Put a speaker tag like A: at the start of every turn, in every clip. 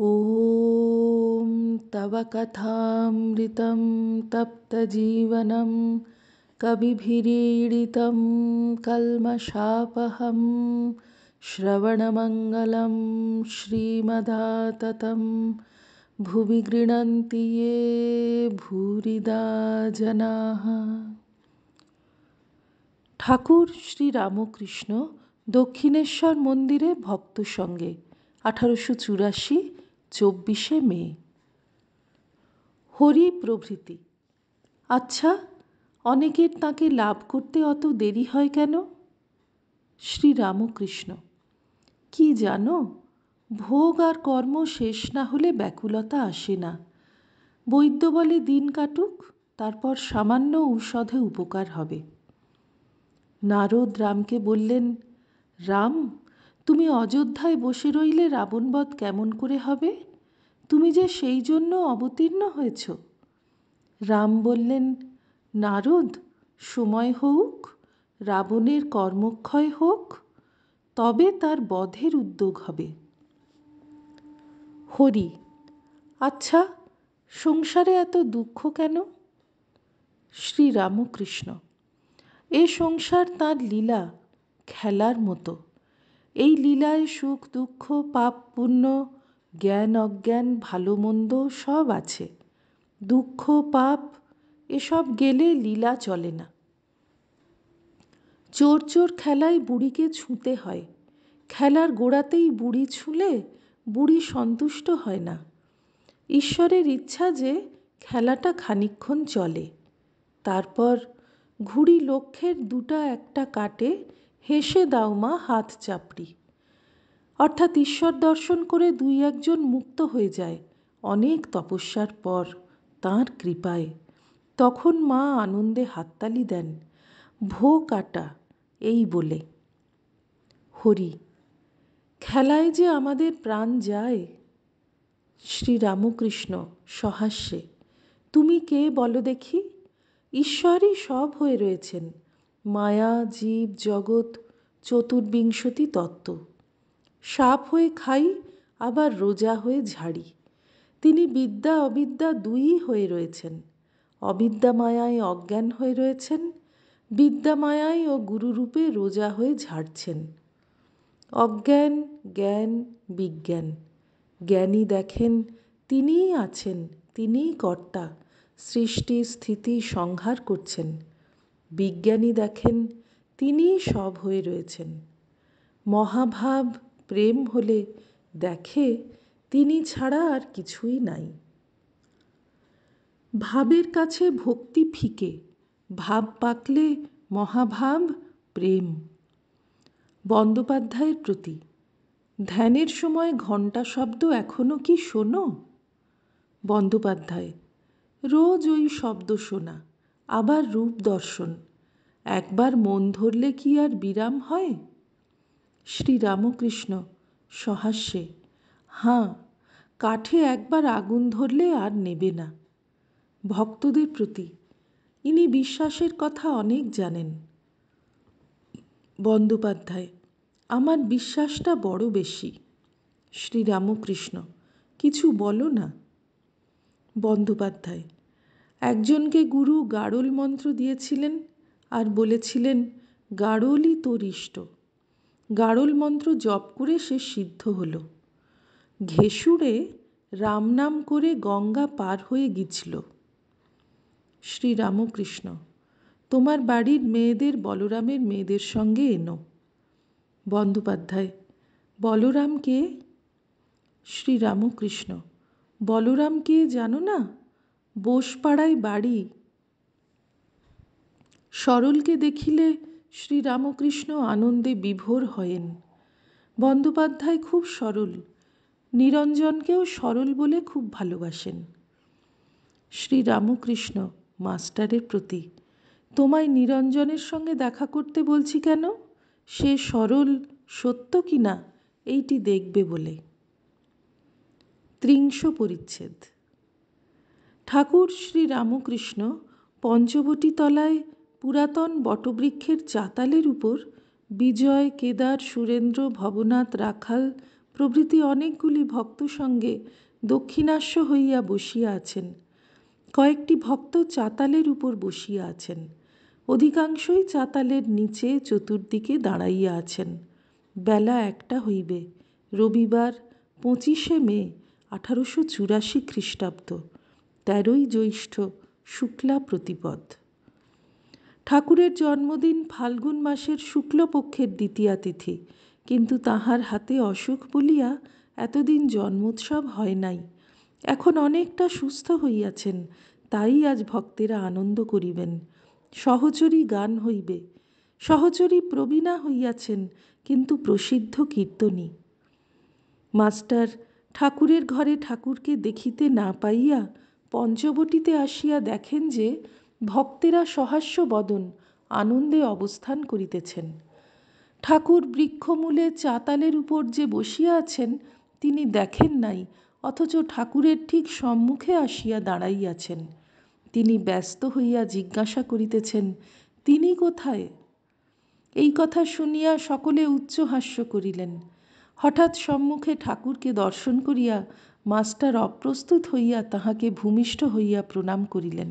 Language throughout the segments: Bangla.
A: ॐ तव कथामृतं तप्तजीवनं कविभिरीडितं कल्मषापहं श्रवणमङ्गलं श्रीमदाततं भुवि गृह्णन्ति ये भूरिदा जनाः। ঠাকুর শ্রী রামকৃষ্ণ দক্ষিণেশ্বর মন্দিরে ভক্ত সঙ্গে 1884 24শে মে। হরি প্রভৃতি। আচ্ছা, অনেকের তাকে লাভ করতে অত দেরি হয় কেন? শ্রী রামকৃষ্ণ: কি জানো, ভোগ আর কর্ম শেষ না হলে ব্যাকুলতা আসে না। বৈদ্য বলে দিন কাটুক, তারপর সামান্য ঔষধে উপকার হবে। নারদ রামকে বললেন, রাম, তুমি অযোধ্যায় বসে রইলে রাবণবধ কেমন করে হবে? তুমি যে সেই জন্য অবতীর্ণ হয়েছ। রাম বললেন, নারদ, সময় হোক, রাবণের কর্মক্ষয় হোক, তবে তার বধের উদ্যোগ হবে। হরি: আচ্ছা, সংসারে এত দুঃখ কেন? শ্রী রামকৃষ্ণ: এ সংসার তাঁর লীলা, খেলার মতো। এই লীলায় সুখ দুঃখ, পাপ পুণ্য, জ্ঞান অজ্ঞান, ভালো মন্দ সব আছে। দুঃখ পাপ এসব গেলে লীলা চলে না। চোর চোর খেলায় বুড়িকে ছুঁতে হয়। খেলার গোড়াতেই বুড়ি ছুঁলে বুড়ি সন্তুষ্ট হয় না। ঈশ্বরের ইচ্ছা যে খেলাটা খানিকক্ষণ চলে, তারপর ঘুড়ি লক্ষ্যের দুটা একটা কাটে, হেসে দাও মা হাত চাপড়ি। অর্থাৎ ঈশ্বর দর্শন করে দুই একজন মুক্ত হয়ে যায় অনেক তপস্যার পর তাঁর কৃপায়। তখন মা আনন্দে হাততালি দেন, ভো কাটা, এই বলে। হরি: খেলায় যে আমাদের প্রাণ যায়। শ্রী রামকৃষ্ণ সহাস্যে: তুমি কে বলো দেখি? ঈশ্বরই সব হয়ে রয়েছেন। মায়া, জীব, জগৎ, চতুর্বিংশতি তত্ত্ব। সাপ হয়ে খাই, আবার রোজা হয়ে ঝাড়ি। তিনি বিদ্যা অবিদ্যা দুইই হয়ে রয়েছেন। অবিদ্যা মায়ায় অজ্ঞান হয়ে রয়েছেন, বিদ্যা মায়ায় ও গুরুরূপে রোজা হয়ে ঝাড়ছেন। অজ্ঞান, জ্ঞান, বিজ্ঞান। জ্ঞানী দেখেন তিনিই আছেন, তিনিই কর্তা, সৃষ্টি স্থিতি সংহার করছেন। বিজ্ঞানী দেখেন তিনিই সব হয়ে রয়েছেন। মহাভাব প্রেম হলে দেখে তিনি ছাড়া আর কিছুই নাই। ভাবের কাছে ভক্তি ফিকে, ভাব পাকলে মহাভাব প্রেম। বন্দ্যোপাধ্যায়ের প্রতি। ধ্যানের সময় ঘণ্টা শব্দ এখনো কি শোনো? বন্দ্যোপাধ্যায়: রোজ ওই শব্দ শোনা, আবার রূপ দর্শন। একবার মন ধরলে কি আর বিরাম হয়? শ্রী রামকৃষ্ণ সহাস্যে: হাঁ, কাঠে একবার আগুন ধরলে আর নেবে না। ভক্তদের প্রতি। ইনি বিশ্বাসের কথা অনেক জানেন। বন্দ্যোপাধ্যায়: আমার বিশ্বাসটা বড় বেশি। শ্রী রামকৃষ্ণ: কিছু বলো না। বন্দ্যোপাধ্যায়: একজনকে গুরু গাড়ল মন্ত্র দিয়েছিলেন আর বলেছিলেন, গাড়লই তোর ইষ্ট। গাড়ল মন্ত্র জপ করে সে সিদ্ধ হল। ঘেঁষুড়ে রাম নাম করে গঙ্গা পার হয়ে গিয়েছিল। শ্রী রামকৃষ্ণ: তোমার বাড়ির মেয়েদের বলরামের মেয়েদের সঙ্গে এনো। বন্দ্যোপাধ্যায়: বলরাম কে? শ্রী রামকৃষ্ণ: বলরাম কে জানো না? বোসপাড়ায় বাড়ি। সরলকে দেখিলে শ্রী রামকৃষ্ণ আনন্দে বিভোর হয়েন। বন্দ্যোপাধ্যায় খুব সরল, নিরঞ্জনকেও সরল বলে খুব ভালোবাসেন। শ্রী রামকৃষ্ণ মাস্টারের প্রতি। তোমায় নিরঞ্জনের সঙ্গে দেখা করতে বলছি কেন? সে সরল সত্য কি না এইটি দেখবে বলে। ৩০ পরিচ্ছেদ। ঠাকুর শ্রী রামকৃষ্ণ পঞ্চবটী তলায় পুরাতন বটবৃক্ষের চাতালের উপর বিজয়, কেদার, সুরেন্দ্র, ভবনাথ, রাখাল প্রভৃতি অনেকগুলি ভক্ত সঙ্গে দক্ষিণাস্য হইয়া বসিয়া আছেন। কয়েকটি ভক্ত চাতালের উপর বসিয়া আছেন। অধিকাংশই চাতালের নিচে চতুর্দিকে দাঁড়াইয়া আছেন। বেলা 1টা হইবে। রবিবার 25শে মে 1884 খ্রিস্টাব্দ, 13ই জ্যৈষ্ঠ, শুক্লা প্রতিপদ। ঠাকুরের জন্মদিন ফাল্গুন মাসের শুক্লপক্ষের দ্বিতীয়া তিথি, কিন্তু তাহার হাতে অসুখ বলিয়া এতদিন জন্মোৎসব হয় নাই। এখন অনেকটা সুস্থ হইয়াছেন, তাই আজ ভক্তেরা আনন্দ করিবেন। সহচরী গান হইবে। সহচরী প্রবীণা হইয়াছেন, কিন্তু প্রসিদ্ধ কীর্তনী। মাস্টার ঠাকুরের ঘরে ঠাকুরকে দেখিতে না পাইয়া পঞ্চবটিতে আসিয়া দেখেন যে ভক্তেরা সহাস্য বদন আনন্দে অবস্থান করিতেছেন। ঠাকুর বৃক্ষমূলে চাতালের উপর যে বসিয়া আছেন তিনি দেখেন নাই, অথচ ঠাকুরের ঠিক সম্মুখে আসিয়া দাঁড়াইয়াছেন। তিনি ব্যস্ত হইয়া জিজ্ঞাসা করিতেছেন, তিনি কোথায়? এই কথা শুনিয়া সকলে উচ্চ হাস্য করিলেন। হঠাৎ সম্মুখে ঠাকুরকে দর্শন করিয়া মাস্টার অপ্রস্তুত হইয়া তাহাকে ভূমিষ্ঠ হইয়া প্রণাম করিলেন।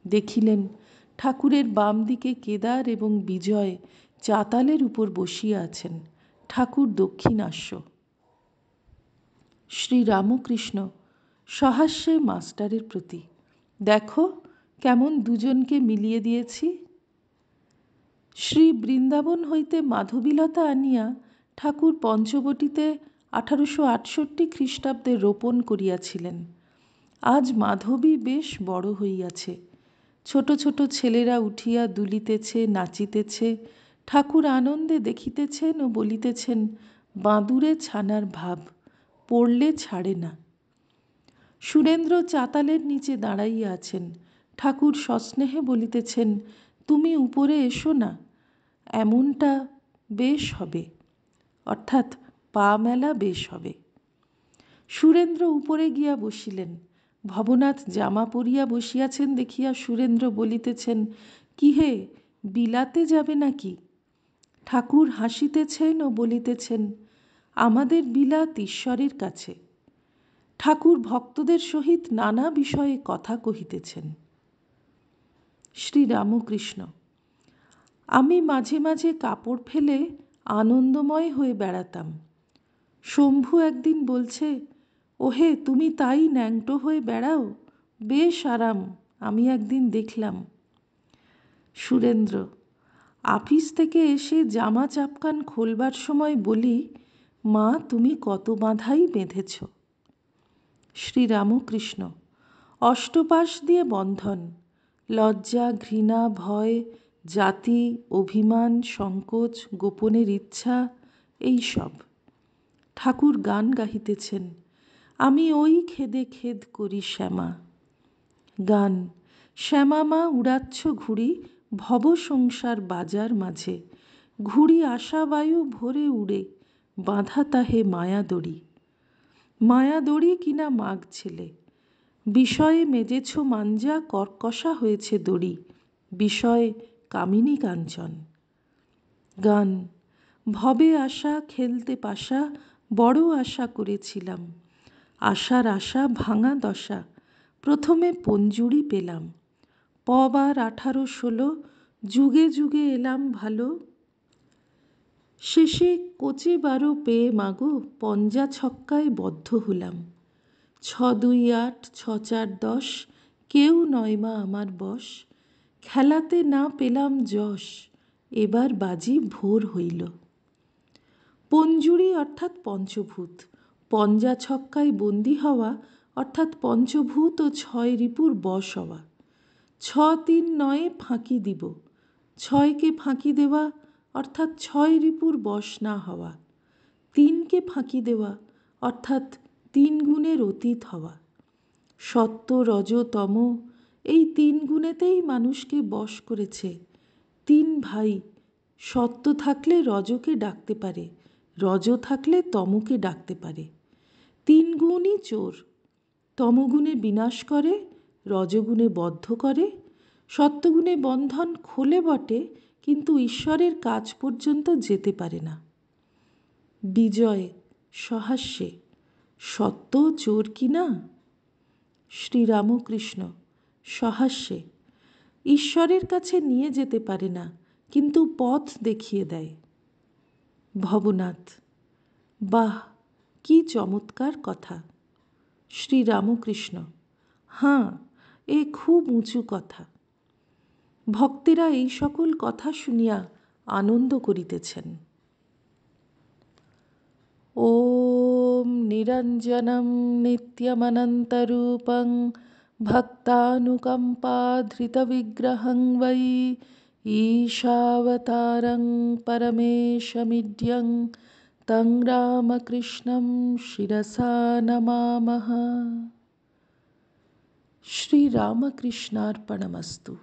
A: দেখিলেন ঠাকুরের বাম দিকে কেদার এবং বিজয় চাতালের উপর বসিয়া আছেন। ঠাকুর দক্ষিণাস্য। শ্রীরামকৃষ্ণ সহাস্যে মাস্টারের প্রতি, দেখো কেমন দুজনকে মিলিয়ে দিয়েছি। শ্রী বৃন্দাবন হইতে মাধবীলতা আনিয়া ঠাকুর পঞ্চবটিতে 1868 খ্রিস্টাব্দে রোপণ করিয়াছিলেন। আজ মাধবী বেশ বড় হইয়াছে। ছোট ছোট ছেলেরা উঠিয়া দুলিতেছে, নাচিতেছে। ঠাকুর আনন্দে দেখিতেছেন ও বলিতেছেন, বাঁদুরে ছানার ভাব, পড়লে ছাড়ে না। সুরেন্দ্র চাতালের নিচে দাঁড়াইয়া আছেন। ঠাকুর সস্নেহে বলিতেছেন, তুমি উপরে এসো না, এমনটা বেশ হবে, অর্থাৎ পা মেলা বেশ হবে। সুরেন্দ্র উপরে গিয়া বসিলেন। ভবনাথ জামা পরিয়া বসিয়াছেন দেখিয়া সুরেন্দ্র বলিতেছেন, কি হে, বিলাতে যাবে নাকি? ঠাকুর হাসিতেছেন ও বলিতেছেন, আমাদের বিলাত ঈশ্বরের কাছে। ঠাকুর ভক্তদের সহিত নানা বিষয়ে কথা কহিতেছেন। শ্রীরামকৃষ্ণ, আমি মাঝে মাঝে কাপড় ফেলে আনন্দময় হয়ে বেড়াতাম। শম্ভু একদিন বলছে, ওহে তুমি তাই ন্যাংটো হয়ে বেড়াও, বেশ আরাম, আমি একদিন দেখলাম। সুরেন্দ্র, আপিস থেকে এসে জামা চাপকান খোলবার সময় বলি, মা তুমি কত বাঁধাই বেঁধেছ। শ্রীরামকৃষ্ণ, অষ্টপাশ দিয়ে বন্ধন, লজ্জা, ঘৃণা, ভয়, জাতি, অভিমান, সংকোচ, গোপনের ইচ্ছা, এই সব। ঠাকুর গান গাহিতেছেন, আমি ওই খেদে খেদ করি শ্যামা। গান, শ্যামা মা উড়াচ্ছ ঘুড়ি ভব সংসার বাজার মাঝে, ঘুড়ি আশাবায়ু ভরে উড়ে, বাঁধা তাহে মায়া দড়ি। মায়া দড়ি কিনা মাগ ছেলে, বিষয়ে মেজেছ মাঞ্জা, কর্কশা হয়েছে দড়ি, বিষয়ে কামিনী কাঞ্চন। গান, ভবে আশা খেলতে পাশা, বড় আশা করেছিলাম, আশার আশা ভাঙা দশা, প্রথমে পঞ্জুরি পেলাম, পবার 18-16, যুগে যুগে এলাম ভালো, শেষে কোচে 12 পেয়ে মাগো, পঞ্জা ছক্কায় বদ্ধ হলাম, 6-2 8, 6-4 10, কেউ নয় মা আমার বশ, খেলাতে না পেলাম যশ, এবার বাজি ভোর হইল। পঞ্জুরি অর্থাৎ পঞ্চভূত, পঞ্জা ছক্কায় বন্দী হওয়া অর্থাৎ পঞ্চভূত ও 6 রিপুর বশ হওয়া। 6-3 9 ফাঁকি দিব, 6কে ফাঁকি দেওয়া অর্থাৎ 6 রিপুর বশ না হওয়া। 3কে ফাঁকি দেওয়া অর্থাৎ 3 গুণের অতীত হওয়া। সত্য, রজ, তম, এই 3 গুণেতেই মানুষকে বশ করেছে। 3 ভাই, সত্য থাকলে রজকে ডাকতে পারে, রজ থাকলে তমকে ডাকতে পারে। 3 গুণই চোর, তমগুণে বিনাশ করে, রজগুণে বদ্ধ করে, সত্যগুণে বন্ধন খোলে বটে, কিন্তু ঈশ্বরের কাজ পর্যন্ত যেতে পারে না। বিজয় সহাস্যে, সত্য চোর কি না? শ্রীরামকৃষ্ণ সহাস্যে, ঈশ্বরের কাছে নিয়ে যেতে পারে না, কিন্তু পথ দেখিয়ে দেয়। ভবনাথ, বাহ, কি চমৎকার কথা। শ্রীরামকৃষ্ণ, হাঁ, এ খুব উঁচু কথা। ভক্তেরা এই সকল কথা শুনিয়া আনন্দ করিতেছেন। ওম নিরঞ্জনম নিত্যমনন্তরূপং ভক্তানুকম্পাধৃতবিগ্রহং বৈ ঈশাবতারং পরমেশমিড্যং তং রামকৃষ্ণং শিরসা নমামঃ। শ্রীরামকৃষ্ণার্পণমস্তু।